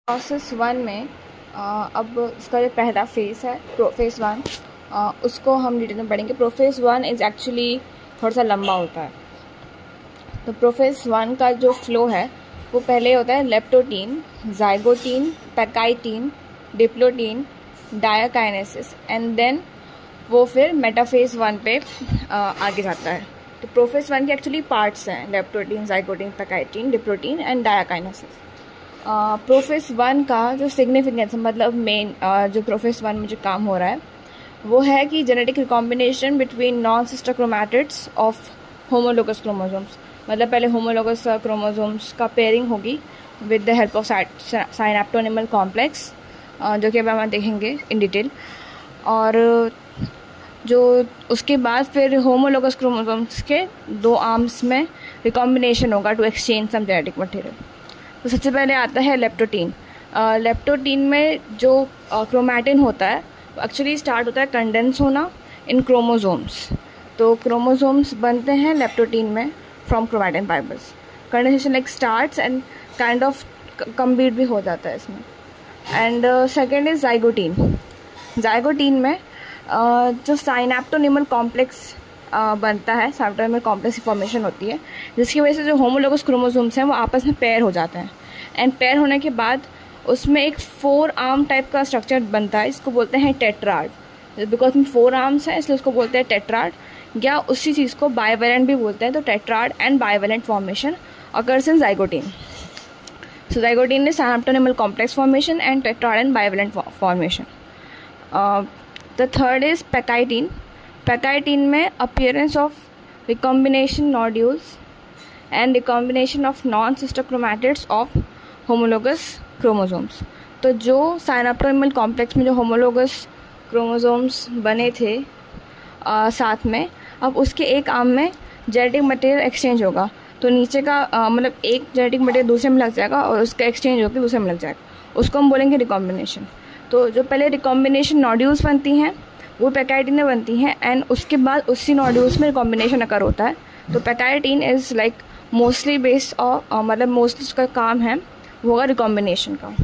Process one में अब इसका जो पहला फेज़ है प्रोफेस वन, उसको हम डिटेल में पढ़ेंगे। प्रोफेस वन इज़ एक्चुअली थोड़ा सा लंबा होता है। तो प्रोफेस वन का जो फ्लो है वो पहले होता है leptotene, zygotene, pachytene, diplotene, diakinesis and then वो फिर मेटाफेज वन पे आगे जाता है। तो प्रोफेस वन के एक्चुअली पार्ट्स हैं leptotene, zygotene, pachytene, diplotene and diakinesis. Prophase one का जो सिग्निफिकेंस मतलब मेन जो प्रोफेस वन में जो काम हो रहा है वो है कि genetic recombination between non sister chromatids of homologous chromosomes. मतलब पहले होमोलोगस क्रोमोसोम्स का पेयरिंग होगी with the help of synaptonemal complex, जो कि अब हम देखेंगे इन डिटेल। और जो उसके बाद फिर होमोलोगस क्रोमोसोम्स के दो आर्म्स में रिकॉम्बिनेशन होगा to exchange some genetic material. तो सबसे पहले आता है लेप्टोटीन। लेप्टोटीन में जो क्रोमैटिन होता है वो एक्चुअली स्टार्ट होता है कंडेंस होना इन क्रोमोसोम्स। तो क्रोमोसोम्स बनते हैं लेप्टोटीन में from chromatin fibres. Condensation like starts and kind of complete भी हो जाता है इसमें। And second is zygotene. Zygotene में जो साइनैप्टोनिमल कॉम्प्लेक्स बनता है, साइनैप्टोनिमल कॉम्प्लेक्स की फॉर्मेशन होती है, जिसकी वजह से जो होमोलोगस क्रोमोसोम्स हैं वो आपस में पेयर हो जाते हैं। एंड पेयर होने के बाद उसमें एक 4 आर्म टाइप का स्ट्रक्चर बनता है, इसको बोलते हैं टेट्राड। बिकॉज में 4 आर्म्स हैं इसलिए उसको बोलते हैं टेट्राड, या उसी चीज़ को बाइवेलेंट भी बोलते हैं। तो tetrad and bivalent formation occurs in zygotene. So zygotene is synaptonemal complex formation and tetrad and bivalent formation. The third is pachytene. Pachytene में appearance of recombination nodules and recombination of non sister chromatids of homologous chromosomes. तो जो साइनैप्टोनिमल complex में जो homologous chromosomes बने थे साथ में, अब उसके एक आर्म में जेनेटिक मटेरियल एक्सचेंज होगा। तो नीचे का मतलब एक जेनेटिक मटेरियल दूसरे में लग जाएगा और उसका एक्सचेंज होकर दूसरे में लग जाएगा, उसको हम बोलेंगे रिकॉम्बिनेशन। तो जो पहले रिकॉम्बिनेशन नोड्यूल्स बनती हैं वो पैकाइटीन में बनती हैं एंड उसके बाद उसी नोड्यूल्स में रिकॉम्बिनेशन अकर होता है। तो pachytene is like mostly based और मतलब मोस्टली उसका काम है वो होगा रिकॉम्बिनेशन का।